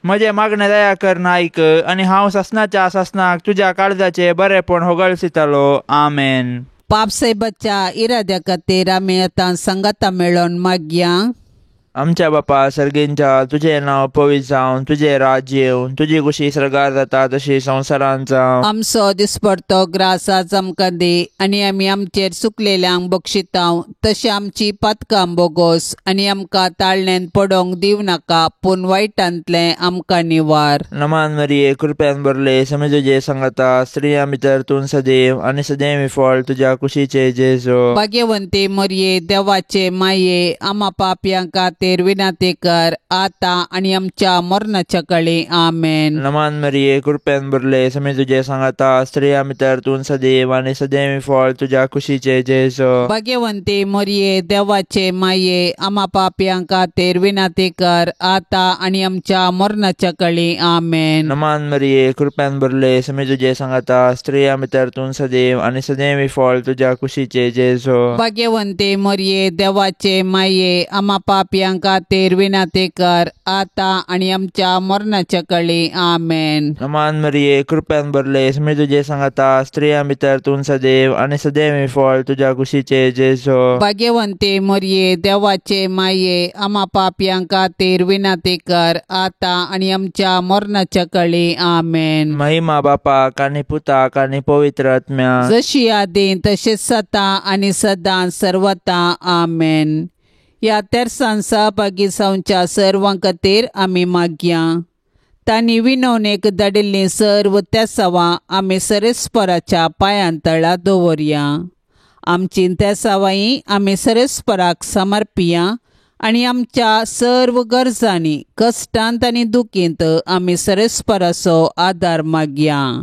म्हजें मागणें दया कर आयक आनी हांव ससनाच्या ससनाक तुज्या काळजाचे बरेपण होगळसितलो. आमेन. पापसे बच्चा इराद्या खातीर आमी आतां संगता मेळोन मागया. आमच्या बापा सर्गींच्या, तुजें नांव पवित्र जावन तुजें राज्य येवन तुजी कुशी सरगार जाता तशी संवसारांत जावं. आमचो दिसपडतो ग्रास आज आमकां दी आनी आमी आमचेर चुकलेल्यांक बक्षितांव तशी आमची पातकां बोगोस आनी आमकां ताळणेन पडोवंक दिव नाका पूण वायटांतलें आमकां निवार. नमान मरिये, कृपेन भरले समी तुजे सांगता स्त्रियां भितर तूं सदैव आनी सदैव फळ तुज्या कुशीचे जेजो. भाग्यवंती मोरये, देवाचे माये, आमा पापयां खातीर विनाती कर आतां आनी आमच्या मरणाच्या काळी. आमेन. नमान मरिये, कृपेन भरले समी तुजे सांगता स्त्रियां भितर तूं सदैव आनी सदैव फळ तुज्या कुशीचे जेजो. भाग्यवंती मोरये, देवाचे माये, आमा पापयां खातीर विनाती कर आतां आनी आमच्या मरणाच्या काळी. आमेन. नमान मरिये, कृपेन भरले समी तुजे सांगता स्त्रियां भितर तूं सदैव आनी सदैव फळ तुज्या कुशीचे जेजो. भाग्यवंती मोरये, देवाचे माये, आमा पापयां खातीर विनाती कर आतां आनी आमच्या मरणाच्या काळी. आमेन. नमान मरिये, कृपेन भरले समी तुजे सांगता स्त्रियां भितर तूं सदैव आनी सदैव फळ तुज्या कुशीचे जेजो. भाग्यवंती मोरये, देवाचे माये, आमा पापयां खातीर विनाती कर आतां आनी आमच्या मरणाच्या काळी. आमेन. महिमा बापाक आनी पुताक आनी पवित्र आत्म्या जशी आदी तशेंच सता आनी सदां सर्वता. आमेन. ह्या तेर्सान सहभागी जावच्या सर्वां खातीर आमी मागया. तांणी विनवणेक धाडिल्लीं सर्व तेसावां आमी सरेस्पराच्या पांयां तळा दवरया. आमची तेसावांय आमी सरेस्पराक समर्पिया आनी आमच्या सर्व गरजांनी कश्टांत आनी दुखींत आमी सरेस्पराचो आदार मागया.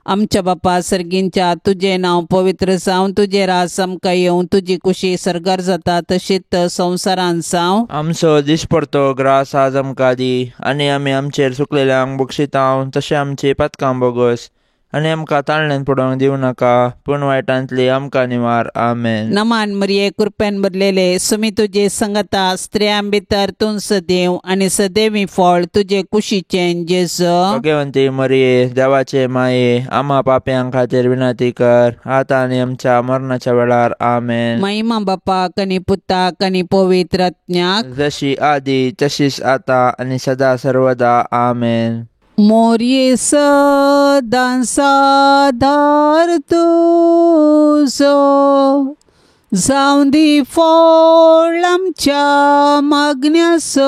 आमच्या बापा सर्गींच्या, तुजें नांव पवित्र जावन तुजें रास आमकां येवं तुजी कुशी सरगार जाता तशीच संवसारांत जावं. आमचो दिसपडतो ग्रास आज आमकां दी आनी आमी आमचेर चुकलेल्यांक बक्षितांव तशें आमची पातकां बोगोस आनी आमकां ताळणेन पडोवंक दिवं नाका पूण वायटांतली आमकां निवार. आमेन. नमान मरिये, कृपेन भरलेले समी तुजे संगता स्त्रियां भितर तूं सदैव आनी सदैवी फळ तुजे कुशीचें जेजो. भाग्यवंती मरिये, देवाचे माये, आमा पापयां खातीर विनाती कर आतां आनी आमच्या मरणाच्या वेळार. आमेन. महिमा बापाक आनी पुताक आनी पवित्र आत्म्याक जशी आदी तशीच आतां आनी सदा सर्वदा. आमेन. मोरये, सदां सादार तुजो जावं दी फळ आमच्या मागण्याचो.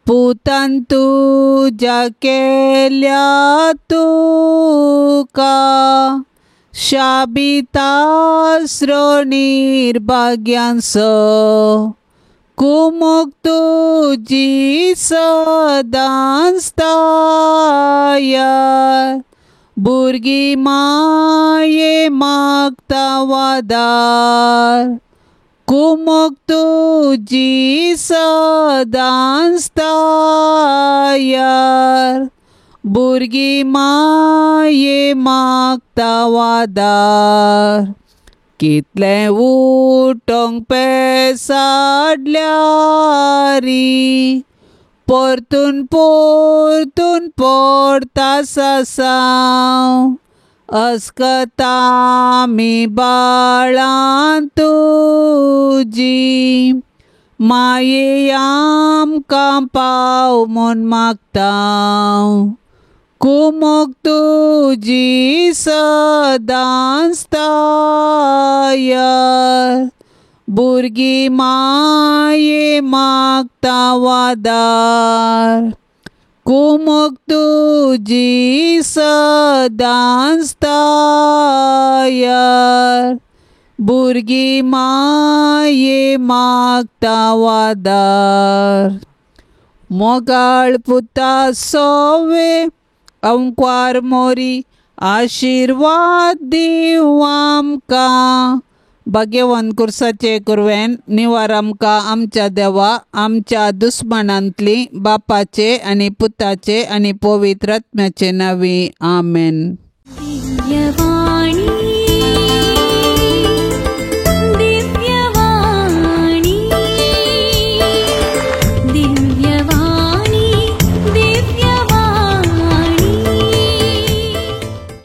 पुतान तुज्या केल्या तुका शाबिता निर्भाग्यांचो. कुमोग तुजी सदांच तयार भुरगी माये मागता वादार कुमोग तुजी सदांच तयार भुरगी माये मागता वादार कितले उठोंक पेसाडल्यारी परतून पडता सासांव अस्कता मी बाळां तुजी माये आमकां पाव म्हूण मागता कुमोग तुजी सदांच तयार भुरगी माये मागता वादार कुमोग तुजी सदांच तयार भुरगी माये मागता वादार मोगाळ पुता सोवे अंकवार मोरी आशीर्वाद दिव आमकां भाग्यवान कुर्साचे कुरवेन निवार आमकां आमच्या देवा आमच्या दुस्मनांतली बापाचे आनी पुताचे आनी पवित्र आत्म्याचे नांवी आमेन. दिव्यवाणी